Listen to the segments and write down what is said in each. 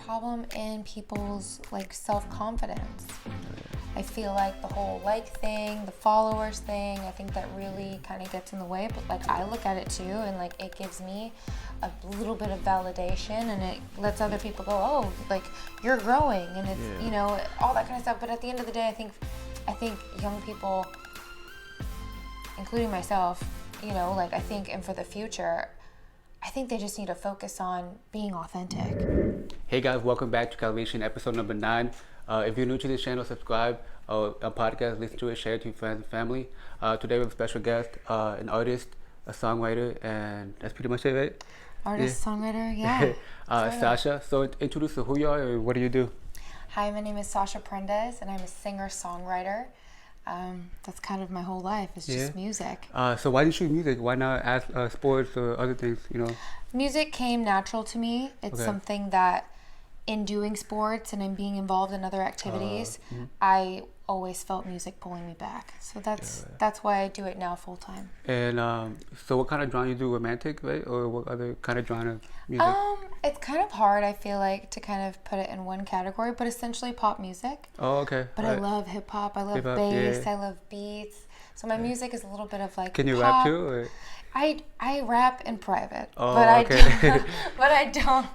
problem in people's like self-confidence. I feel like the whole thing, the followers thing, I think that really kind of gets in the way, but like I look at it too, and like it gives me a little bit of validation, and it lets other people go, oh, like you're growing, and it's you know, all that kind of stuff. But at the end of the day, I think young people, including myself, you know, like I think, and for the future, I think they just need to focus on being authentic. Hey guys, welcome back to CALVATION episode number 9. If you're new to this channel, subscribe. A podcast, listen to it, share it to your friends and family. Today we have a special guest, an artist, a songwriter, and that's pretty much it, right? Artist, songwriter, yeah. Sasha. So introduce who you are and what do you do? Hi, my name is Sasha Prendes, and I'm a singer-songwriter. That's kind of my whole life. It's just music. So why do you choose music? Why not ask sports or other things? You know, music came natural to me. It's something that, in doing sports and in being involved in other activities, I always felt music pulling me back. So that's why I do it now full time. And so what kind of genre you do? Romantic, right? Or what other kind of genre of music? It's kind of hard, I feel like, to kind of put it in one category, but essentially pop music. Oh, okay. But I love hip hop. I love hip-hop, bass. I love beats. So my music is a little bit of like Can you pop. rap too? Or? I rap in private, Oh, but okay. I don't.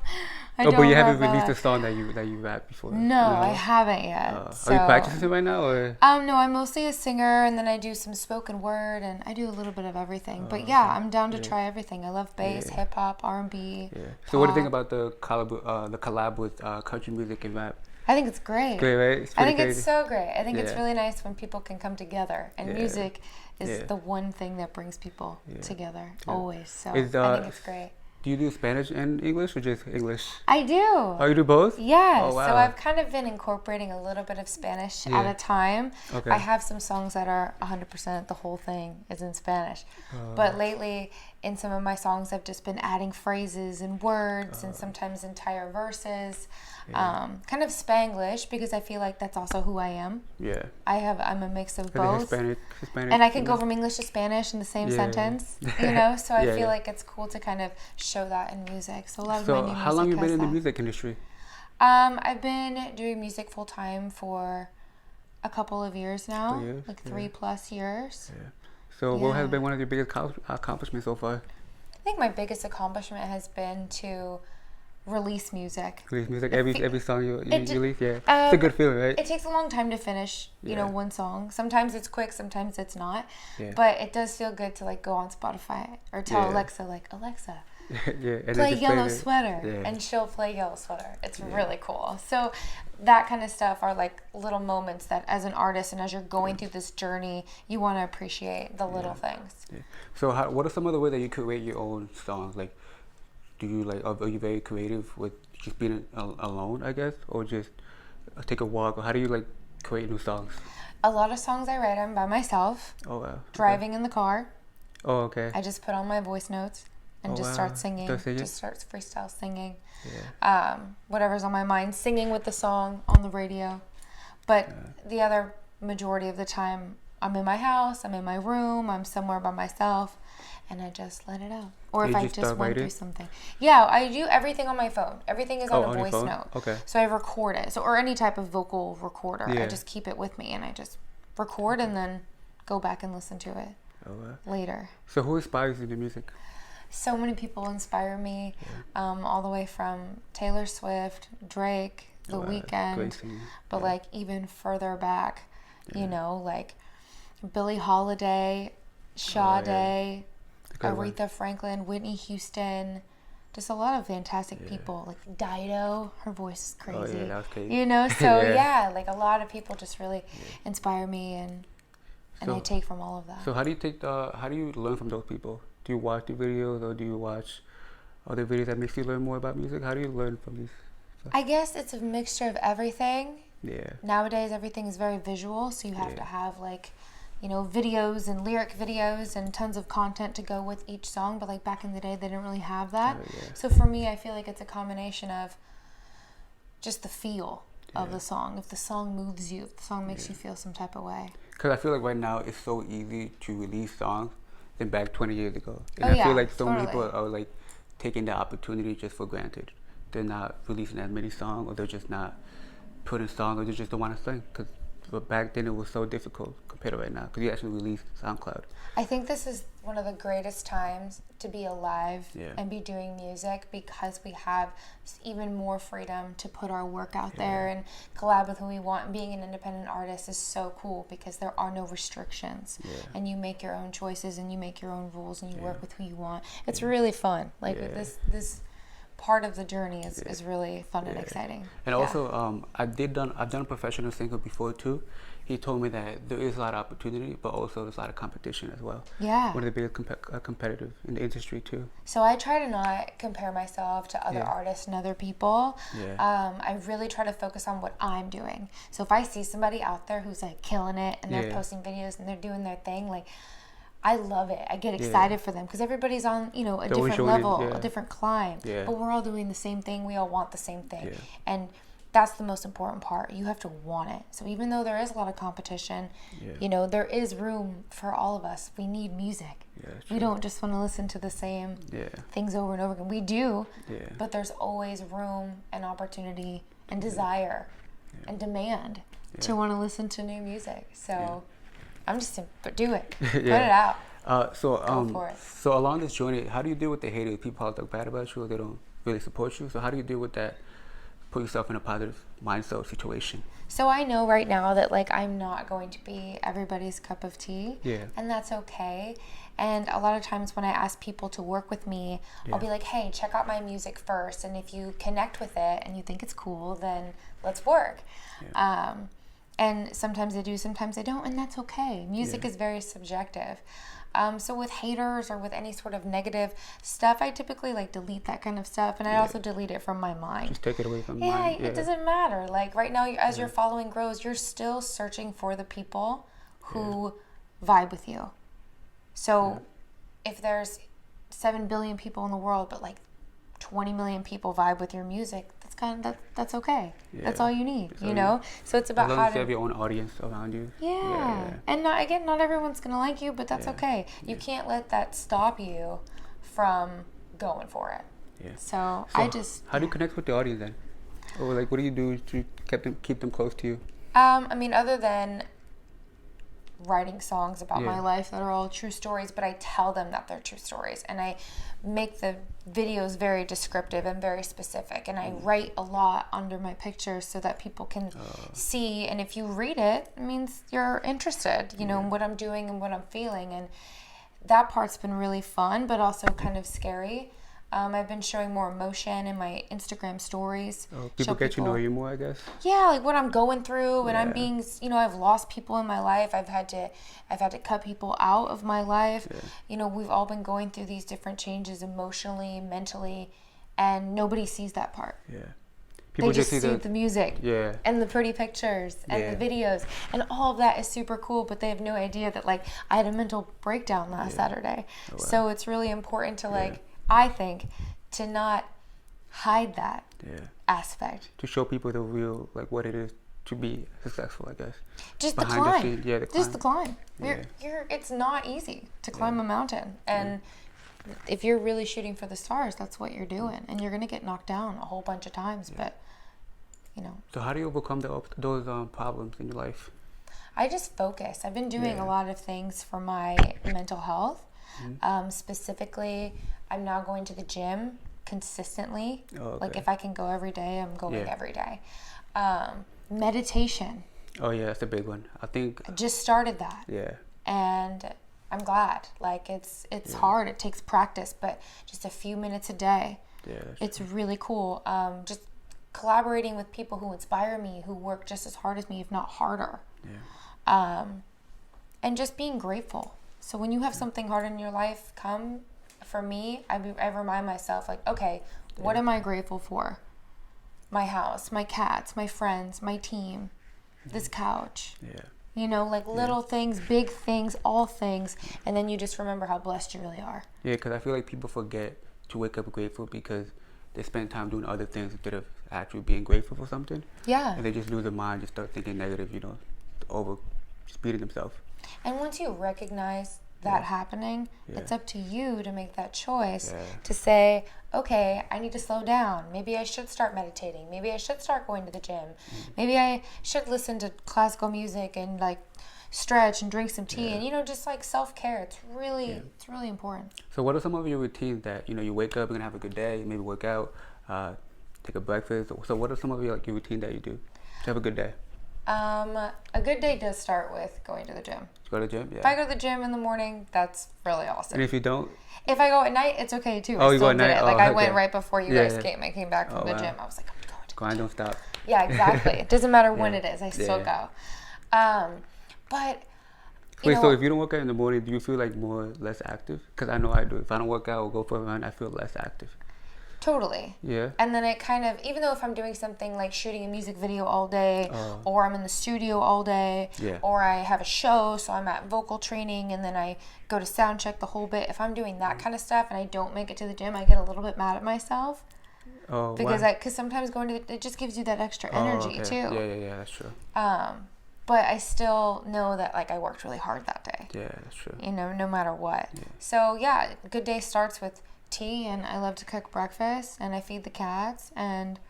But you haven't released a song that you rap before. No, I haven't yet. So. Are you practicing right now, or? No, I'm mostly a singer, and then I do some spoken word, and I do a little bit of everything. But yeah, I'm down to try everything. I love bass, hip hop, R&B. Yeah. So what do you think about the collab with country music and rap? I think it's great. Great, right? I think it's so great. I think it's really nice when people can come together, and music is the one thing that brings people together always. So I think it's great. Do you do Spanish and English or just English? I do. Oh, you do both? Yes. Oh, wow. So I've kind of been incorporating a little bit of Spanish at a time. Okay. I have some songs that are 100% the whole thing is in Spanish. But lately, in some of my songs, I've just been adding phrases and words and sometimes entire verses. Kind of Spanglish, because I feel like that's also who I am. Yeah. I'm a mix of both. Hispanic, and I can go from English to Spanish in the same sentence, you know? So I feel like it's cool to kind of show that in music. So a lot of my new music how long have you been in the that. music industry? I've been doing music full time for a couple of years now, like 3+ years. Yeah. So what has been one of your biggest accomplishments so far? I think my biggest accomplishment has been to release music. Release music, every song you release, it's a good feeling, right? It takes a long time to finish, you know, one song. Sometimes it's quick, sometimes it's not. But it does feel good to like go on Spotify or tell Alexa, like, Alexa, and play Yellow Sweater, and she'll play Yellow Sweater. It's really cool. So that kind of stuff are like little moments that, as an artist and as you're going through this journey, you want to appreciate the little things. So what are some of the ways that you create your own songs? Like, do you are you very creative with just being alone, I guess, or just take a walk, or how do you like create new songs? A lot of songs I write them by myself. Oh wow. Driving in the car. Oh, okay. I just put on my voice notes and start singing. Just starts freestyle singing. Whatever's on my mind, singing with the song on the radio. But the other majority of the time, I'm in my house, I'm in my room, I'm somewhere by myself, and I just let it out. Or if I just went through something. Yeah, I do everything on my phone. Everything is on a voice note. Okay. So I record it. Or any type of vocal recorder. I just keep it with me, and I just record and then go back and listen to it later. So who inspires you in the music? So many people inspire me, all the way from Taylor Swift, Drake, The Weeknd, but like even further back, you know, like Billie Holiday, Sade, Aretha Franklin, Whitney Houston, just a lot of fantastic people. Like Dido, her voice is crazy. Oh, yeah, that was crazy. You know, so like a lot of people just really inspire me, and I take from all of that. So how do you learn from those people? Do you watch the videos, or do you watch other videos that makes you learn more about music? How do you learn from these? I guess it's a mixture of everything. Yeah. Nowadays, everything is very visual, so you have to have like, you know, videos and lyric videos and tons of content to go with each song. But like back in the day, they didn't really have that. So for me, I feel like it's a combination of just the feel of the song. If the song moves you, if the song makes you feel some type of way. Because I feel like right now it's so easy to release songs than back 20 years ago. And I feel like so many people are like taking the opportunity just for granted they're not releasing as many songs, or they're just not putting songs, or they just don't want to sing. But back then it was so difficult compared to right now, because you actually released SoundCloud. I think this is one of the greatest times to be alive and be doing music, because we have even more freedom to put our work out there and collab with who we want. And being an independent artist is so cool because there are no restrictions, and you make your own choices and you make your own rules and you work with who you want. It's really fun. Like this part of the journey is really fun and exciting. And also, I've done a professional singer before too. He told me that there is a lot of opportunity, but also there's a lot of competition as well. Yeah. One of the biggest competitors in the industry too. So I try to not compare myself to other artists and other people. Yeah. I really try to focus on what I'm doing. So if I see somebody out there who's like killing it and they're posting videos and they're doing their thing, like, I love it. I get excited for them because everybody's on, a different level, a different climb. Yeah. But we're all doing the same thing. We all want the same thing. Yeah. And that's the most important part. You have to want it. So even though there is a lot of competition, there is room for all of us. We need music. Yeah, we don't just want to listen to the same things over and over again. We do, but there's always room and opportunity and desire and demand to want to listen to new music. So I'm just do it. Put it out. Go for it. So along this journey, how do you deal with the haters? People talk bad about you, or they don't really support you. So how do you deal with that? Put yourself in a positive mindset situation. So I know right now that I'm not going to be everybody's cup of tea, and that's okay. And a lot of times when I ask people to work with me, I'll be like, hey, check out my music first, and if you connect with it and you think it's cool, then let's work. And sometimes they do, sometimes they don't, and that's okay. Music is very subjective. So with haters or with any sort of negative stuff, I typically delete that kind of stuff, and I also delete it from my mind. Just take it away from mind. Yeah, it doesn't matter. Right now, as your following grows, you're still searching for the people who vibe with you. So if there's 7 billion people in the world, but 20 million people vibe with your music, that's okay. That's all you need, So it's about how to have your own audience around you. And not everyone's gonna like you, but that's okay. You can't let that stop you from going for it. So I just how do you connect with the audience then? Or what do you do to keep them close to you? Other than writing songs about my life that are all true stories, but I tell them that they're true stories, and I make the videos very descriptive and very specific, and I write a lot under my pictures so that people can see, and if you read it, it means you're interested, in what I'm doing and what I'm feeling, and that part's been really fun, but also kind of scary. I've been showing more emotion in my Instagram stories. People get to know you more, I guess. Yeah, what I'm going through, and I'm being, I've lost people in my life. I've had to cut people out of my life. We've all been going through these different changes emotionally, mentally, and nobody sees that part. People just see the music and the pretty pictures and the videos, and all of that is super cool, but they have no idea that I had a mental breakdown last Saturday. Oh, wow. So it's really important to I think, to not hide that aspect. To show people the real, what it is to be successful, I guess. Just the climb. Just the climb. It's not easy to climb a mountain. And if you're really shooting for the stars, that's what you're doing. And you're going to get knocked down a whole bunch of times, but, So how do you overcome those problems in your life? I just focus. I've been doing a lot of things for my mental health. Specifically, I'm now going to the gym consistently. If I can go every day, I'm going every day. Meditation. Oh yeah, that's a big one. I think I just started that. And I'm glad. It's hard. It takes practice, but just a few minutes a day. It's really cool. Just collaborating with people who inspire me, who work just as hard as me, if not harder. And just being grateful. So when you have something hard in your life come, for me, I remind myself, okay, what am I grateful for? My house, my cats, my friends, my team, this couch. Little things, big things, all things. And then you just remember how blessed you really are. Yeah, because I feel like people forget to wake up grateful because they spend time doing other things instead of actually being grateful for something. Yeah. And they just lose their mind, just start thinking negative, over speeding themselves. And once you recognize that happening. It's up to you to make that choice to say, okay, I need to slow down. Maybe I should start meditating. Maybe I should start going to the gym. Maybe I should listen to classical music and like stretch and drink some tea and, you know, just like self-care. It's really important. So what are some of your routines that, you know, you wake up, you're gonna have a good day, maybe work out, take a breakfast. So what are some of your routine that you do to have a good day? A good day does start with going to the gym. Go to the gym? Yeah. If I go to the gym in the morning, that's really awesome. And if you don't? If I go at night, it's okay too. Oh, I you still go at did night? it. Like I went right before you guys came. I came back from the gym. I was like, I'm going to the grind, don't stop. Yeah, exactly. It doesn't matter when it is. I still go. But wait, so if you don't work out in the morning, do you feel like less active? Because I know I do. If I don't work out or go for a run, I feel less active. Totally. Yeah. And then it kind of, even though if I'm doing something like shooting a music video all day, or I'm in the studio all day, or I have a show, so I'm at vocal training, and then I go to sound check the whole bit. If I'm doing that kind of stuff and I don't make it to the gym, I get a little bit mad at myself. Oh, because sometimes going to it just gives you that extra energy too. Yeah, that's true. But I still know that like I worked really hard that day. Yeah, that's true. You know, no matter what. Yeah. So yeah, good day starts with tea, and I love to cook breakfast, and I feed the cats, and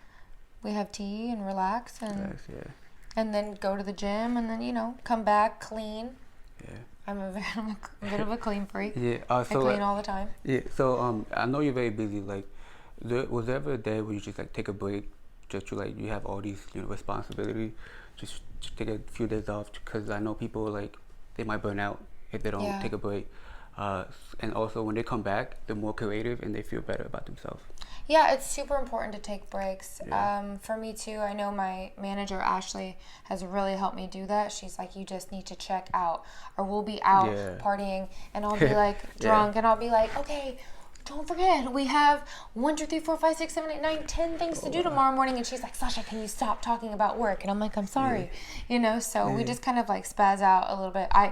we have tea and relax, and and then go to the gym, and then, you know, come back clean. Yeah. I'm a bit of a clean freak. Yeah. I clean all the time. Yeah. So I know you're very busy. Like, was there ever a day where you just like take a break, just to like you have all these, you know, responsibility, just take a few days off? Because I know people like they might burn out if they don't take a break. And also when they come back, they're more creative and they feel better about themselves. Yeah, it's super important to take breaks. For me too, I know my manager Ashley has really helped me do that. She's like, you just need to check out, or we'll be out partying, and I'll be like drunk, and I'll be like, okay, don't forget, we have 1, 2, 3, 4, 5, 6, 7, 8, 9, 10 things to do tomorrow morning. And she's like, Sasha, can you stop talking about work? And I'm like, I'm sorry. You know, so we just kind of like spaz out a little bit. I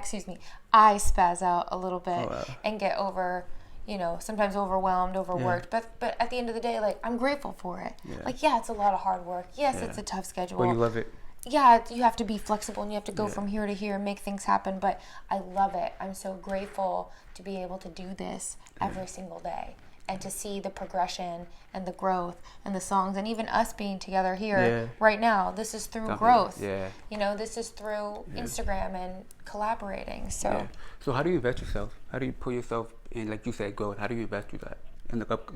spaz out a little bit and get over, you know, sometimes overwhelmed, overworked. But at the end of the day, like, I'm grateful for it. Like, it's a lot of hard work. Yes, it's a tough schedule. But you love it. Yeah, you have to be flexible and you have to go from here to here and make things happen. But I love it. I'm so grateful to be able to do this every single day, and to see the progression and the growth and the songs, and even us being together here right now. This is through growth. You know, this is through Instagram and collaborating. So how do you invest yourself? How do you put yourself in, like you said, growth? How do you invest in that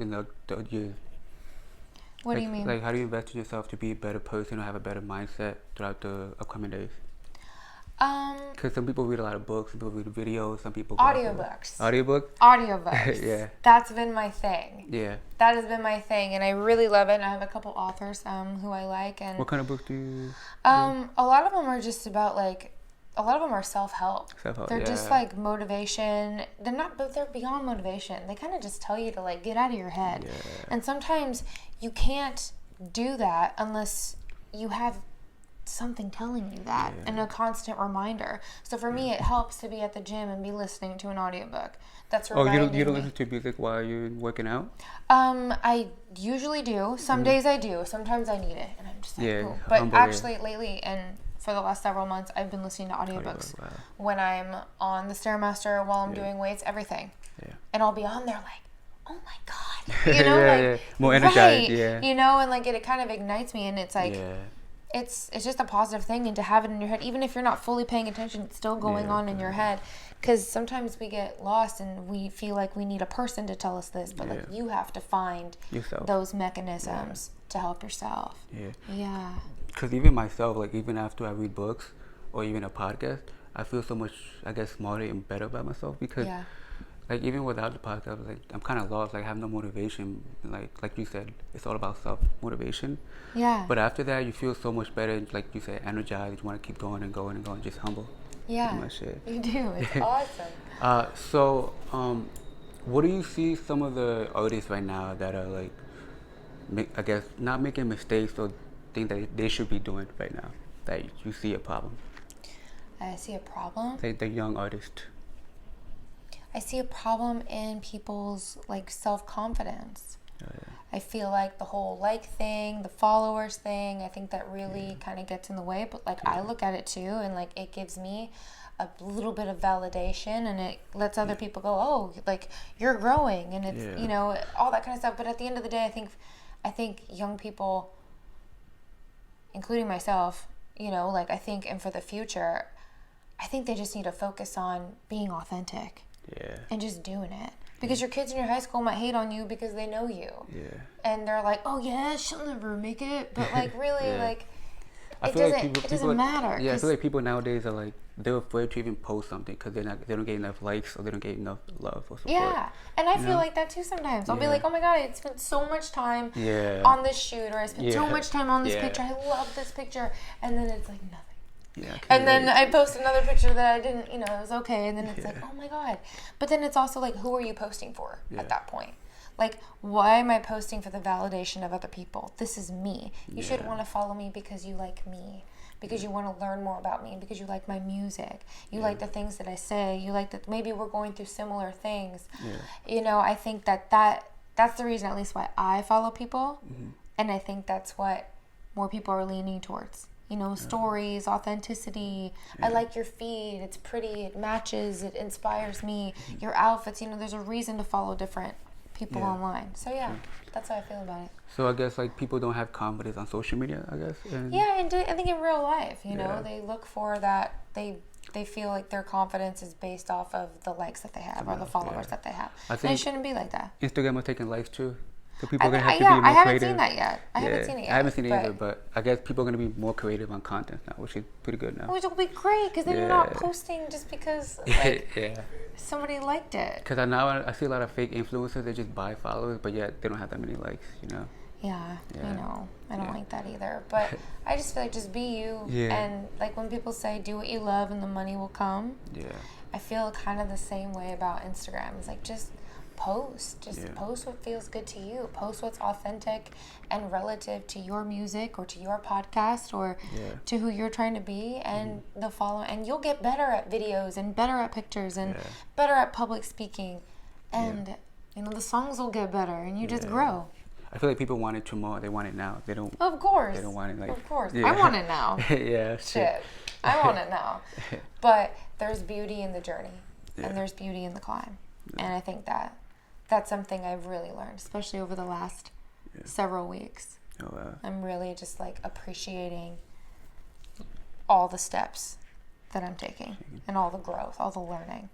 in the years? What do you mean? Like, how do you invest in yourself to be a better person or have a better mindset throughout the upcoming days? Because some people read a lot of books, some people read videos, some people audiobooks. Audiobooks? Yeah. That's been my thing. Yeah. That has been my thing, and I really love it. And I have a couple authors who I like. And what kind of books do you a lot of them are just about like, a lot of them are self-help. They're just like motivation. They're beyond motivation. They kind of just tell you to like get out of your head. Yeah. And sometimes you can't do that unless you have something telling you that and a constant reminder. So for me, it helps to be at the gym and be listening to an audiobook. That's reminding me. You don't listen to music while you're working out? I usually do. Some days I do. Sometimes I need it, and I'm just like, ooh. But actually, lately, and for the last several months, I've been listening to audiobooks when I'm on the Stairmaster, while I'm doing weights, everything. Yeah. And I'll be on there like, oh my God, you know, more energized, you know, and like it kind of ignites me, and it's like, it's just a positive thing, and to have it in your head, even if you're not fully paying attention, it's still going on in your head, because sometimes we get lost and we feel like we need a person to tell us this, but like you have to find those mechanisms to help yourself. Yeah. Because even myself, like even after I read books or even a podcast, I feel so much, I guess, smarter and better about myself, because like even without the podcast, like I'm kind of lost. Like I have no motivation. Like you said, it's all about self-motivation. Yeah. But after that, you feel so much better. Like you said, energized. You want to keep going and going and going. Just humble. Yeah. Pretty much it. You do. It's awesome. So, what do you see some of the artists right now that are like, I guess, not making mistakes or things that they should be doing right now that you see a problem? I see a problem? Like the young artist. I see a problem in people's like self-confidence. I feel like the whole like thing, the followers thing, I think that really kind of gets in the way. But like I look at it too, and like it gives me a little bit of validation, and it lets other people go, oh, like, you're growing, and it's, you know, all that kind of stuff. But at the end of the day, I think young people, including myself, you know, like, I think, and for the future, I think they just need to focus on being authentic. Yeah. And just doing it. Because your kids in your high school might hate on you because they know you. Yeah. And they're like, oh yeah, she'll never make it. But like, really, like, it doesn't matter. Yeah, I feel like people nowadays are like, they're afraid to even post something because they don't get enough likes or they don't get enough love or support. Yeah, and I feel like that too sometimes. I'll be like, oh my God, I spent so much time on this shoot, or I spent so much time on this picture. I love this picture. And then it's like nothing. Yeah, and then I post another picture that I didn't, you know, it was okay. And then it's like, oh my God. But then it's also like, who are you posting for at that point? Like, why am I posting for the validation of other people? This is me. You should want to follow me because you like me. Because you want to learn more about me. Because you like my music. You like the things that I say. You like that maybe we're going through similar things. You know, I think that's the reason, at least, why I follow people. And I think that's what more people are leaning towards. You know, stories, authenticity. I like your feed. It's pretty. It matches. It inspires me. Your outfits. You know, there's a reason to follow different people online. So that's how I feel about it. So I guess like people don't have confidence on social media, I guess. And I think in real life, you know, they look for that. They feel like their confidence is based off of the likes that they have or the followers that they have. I think it shouldn't be like that. Instagram are taking likes too. So people are going to have to be more creative. I haven't seen that yet. I haven't seen it either, but I guess people are going to be more creative on content now, which is pretty good now. Which will be great, because then you're not posting just because like, somebody liked it. Because I see a lot of fake influencers that just buy followers, but yet they don't have that many likes, you know? Yeah. I know. I don't like that either. But I just feel like just be you. And like when people say do what you love and the money will come, I feel kind of the same way about Instagram. It's like just post what feels good to you. Post what's authentic and relative to your music or to your podcast or to who you're trying to be, and the follow, and you'll get better at videos and better at pictures and better at public speaking, and you know, the songs will get better and you just grow. I feel like people want it tomorrow. They want it now. They don't. Of course. They don't want it like. Of course. I want it now. Shit. I want it now. But there's beauty in the journey, and there's beauty in the climb, and I think that's something I've really learned, especially over the last several weeks. Oh, wow. I'm really just like appreciating all the steps that I'm taking and all the growth, all the learning.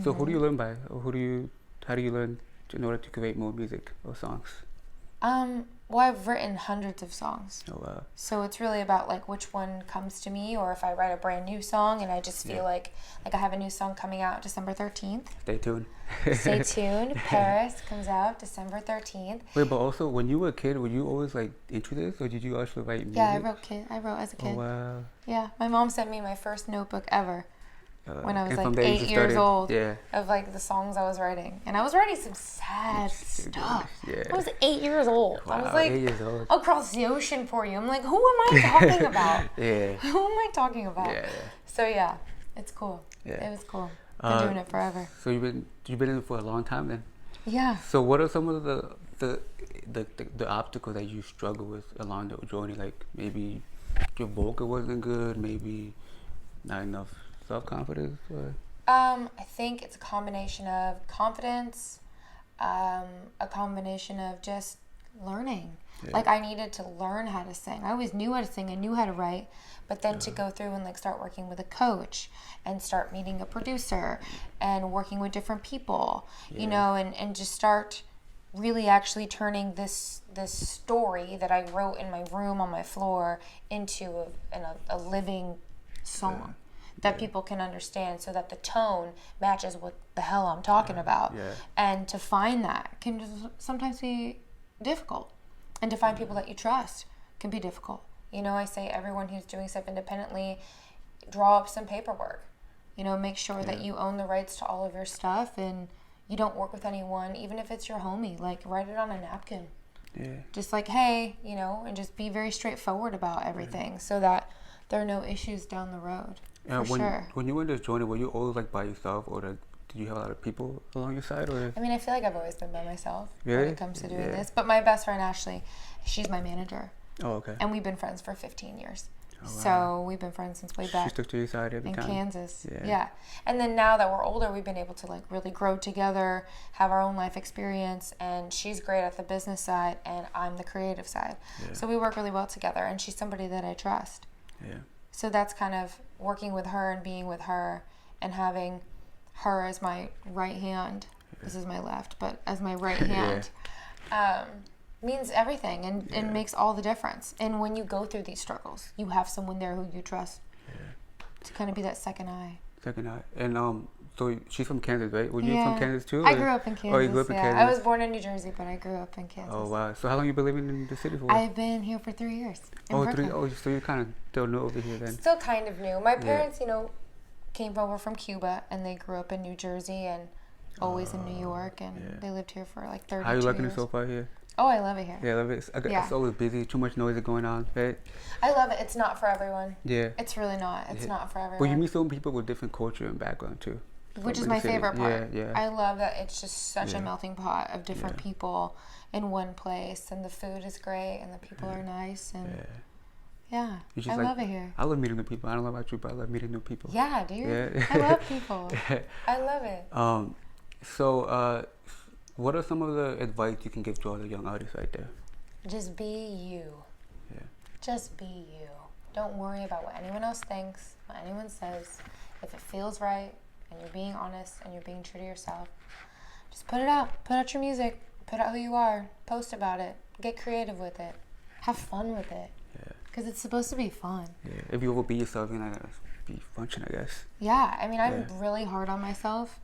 So who do you learn by? Or how do you learn in order to create more music or songs? Well, I've written hundreds of songs. Oh, wow. So it's really about like which one comes to me, or if I write a brand new song and I just feel like I have a new song coming out December 13th. Stay tuned. Stay tuned. Paris comes out December 13th. Wait, but also when you were a kid, were you always like into this, or did you actually write music? Yeah, I wrote as a kid. Oh, wow. Yeah, my mom sent me my first notebook ever. When I was like 8 years old, of like the songs I was writing, and I was writing some sad stuff. I was 8 years old. Wow, I was like, 8 years old. Across the ocean for you. I'm like, who am I talking about? Who am I talking about? So it's cool. It was cool. Been doing it forever. So you've been in it for a long time then? Yeah. So what are some of the obstacles that you struggle with along the journey? Like maybe your vocal wasn't good, maybe not enough self-confidence? Or? I think it's a combination of confidence, a combination of just learning. Like I needed to learn how to sing. I always knew how to sing. I knew how to write. But then to go through and like start working with a coach and start meeting a producer and working with different people, you know, and just start really actually turning this story that I wrote in my room on my floor into a living song. That people can understand, so that the tone matches what the hell I'm talking about. And to find that can sometimes be difficult. And to find people that you trust can be difficult. You know, I say everyone who's doing stuff independently, draw up some paperwork. You know, make sure that you own the rights to all of your stuff and you don't work with anyone, even if it's your homie. Like, write it on a napkin. Just like, hey, you know, and just be very straightforward about everything so that there are no issues down the road. When you went to this journey, were you always like by yourself, or did you have a lot of people along your side? Or? I mean, I feel like I've always been by myself when it comes to doing this. But my best friend Ashley, she's my manager. Oh, okay. And we've been friends for 15 years. So we've been friends since way back. She stuck to your side every time. In Kansas. Yeah. And then now that we're older, we've been able to like really grow together, have our own life experience, and she's great at the business side and I'm the creative side. Yeah. So we work really well together, and she's somebody that I trust. Yeah. So that's kind of working with her and being with her and having her as my right hand. Yeah. This is my left, but as my right hand. Means everything and makes all the difference. And when you go through these struggles, you have someone there who you trust to kind of be that second eye. Second eye. And so she's from Kansas, right? Were you from Kansas too? I grew up in Kansas. Oh, you grew up in Kansas? I was born in New Jersey, but I grew up in Kansas. Oh, wow. So how long you been living in the city for? I've been here for 3 years. Oh, so you're kind of still new over here then? Still kind of new. My parents, came over from Cuba, and they grew up in New Jersey and always in New York, and they lived here for like 32 years. How are you liking it so far here? Oh, I love it here. Yeah, I love it. It's always busy. Too much noise going on, right? I love it. It's not for everyone. Yeah. It's really not. It's not for everyone. But you meet some people with different culture and background too. Which is my favorite part. Yeah. I love that it's just such a melting pot of different people in one place, and the food is great, and the people are nice, and I love it here. I love meeting new people. I don't know about you, but I love meeting new people. Yeah, dude. Yeah. I love people. I love it. So, what are some of the advice you can give to all the young artists right there? Just be you. Yeah. Just be you. Don't worry about what anyone else thinks, what anyone says. If it feels right and you're being honest and you're being true to yourself, just put it out. Put out your music. Put out who you are. Post about it. Get creative with it. Have fun with it. Yeah. Because it's supposed to be fun. Yeah. If you will be yourself, you're not going to be function, I guess. Yeah. I mean, I'm really hard on myself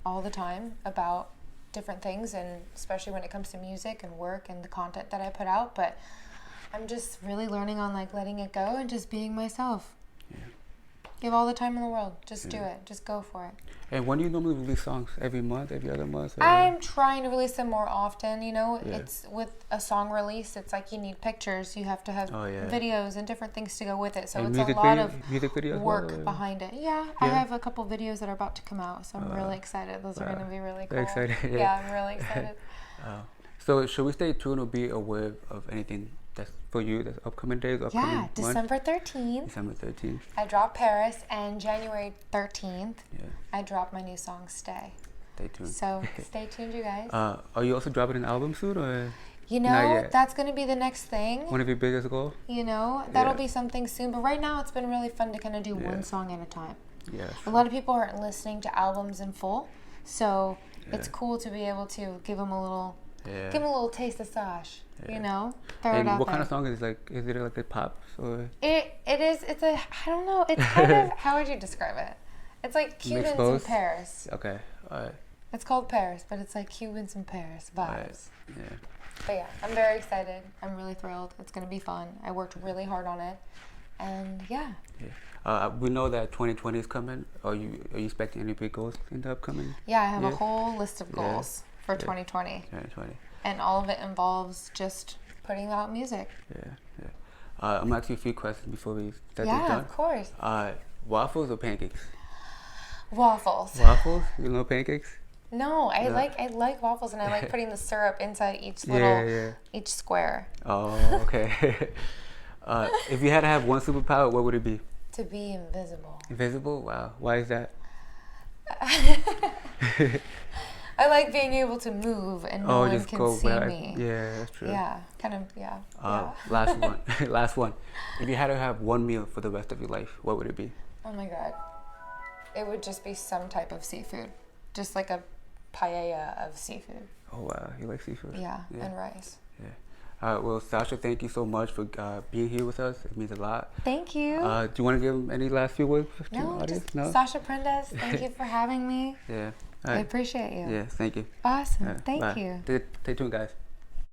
all the time about different things, and especially when it comes to music and work and the content that I put out, but I'm just really learning on like letting it go and just being myself. Give all the time in the world. Just do it. Just go for it. And when do you normally release songs? Every month? Every other month? Or? I'm trying to release them more often. It's with a song release, it's like you need pictures. You have to have videos and different things to go with it. So and it's a lot of work behind it. Yeah, I have a couple videos that are about to come out, so I'm really excited. Those are going to be really cool. Excited, yeah, I'm really excited. So should we stay tuned or be aware of anything that's for you, that's upcoming days, upcoming month? December 13th. December 13th. I drop Paris, and January 13th, I drop my new song, Stay. Stay tuned. So stay tuned, you guys. Are you also dropping an album soon, or? That's going to be the next thing. One of your biggest goals? That'll be something soon. But right now, it's been really fun to kind of do one song at a time. Yeah. A lot of people aren't listening to albums in full, so it's cool to be able to give them a little taste of Sash. Throw it out there. What kind of song is it? Like, is it like a pop or? It is. It's I don't know. It's kind of, how would you describe it? It's like Cubans in Paris. Okay. All right. It's called Paris, but it's like Cubans in Paris vibes. Right. Yeah. But yeah, I'm very excited. I'm really thrilled. It's gonna be fun. I worked really hard on it, and we know that 2020 is coming. Are you expecting any big goals in the upcoming? Yeah, I have a whole list of goals for 2020. 2020. And all of it involves just putting out music. Yeah. I'm gonna ask you a few questions before we start this done. Yeah, of course. Waffles or pancakes? Waffles. Waffles? You know pancakes? No, I like waffles, and I like putting the syrup inside each each square. Oh, okay. If you had to have one superpower, what would it be? To be invisible. Invisible? Wow. Why is that? I like being able to move and no one can see me. Yeah, that's true. Yeah, kind of, Last one. Last one. If you had to have one meal for the rest of your life, what would it be? Oh my God. It would just be some type of seafood. Just like a paella of seafood. Oh wow, you like seafood? Yeah. And rice. Yeah. Well, Sasha, thank you so much for being here with us. It means a lot. Thank you. Do you want to give them any last few words to the audience? No, Sasha Prendes, thank you for having me. Yeah. I appreciate you. Yeah, thank you. Awesome. Thank you. Stay tuned, guys.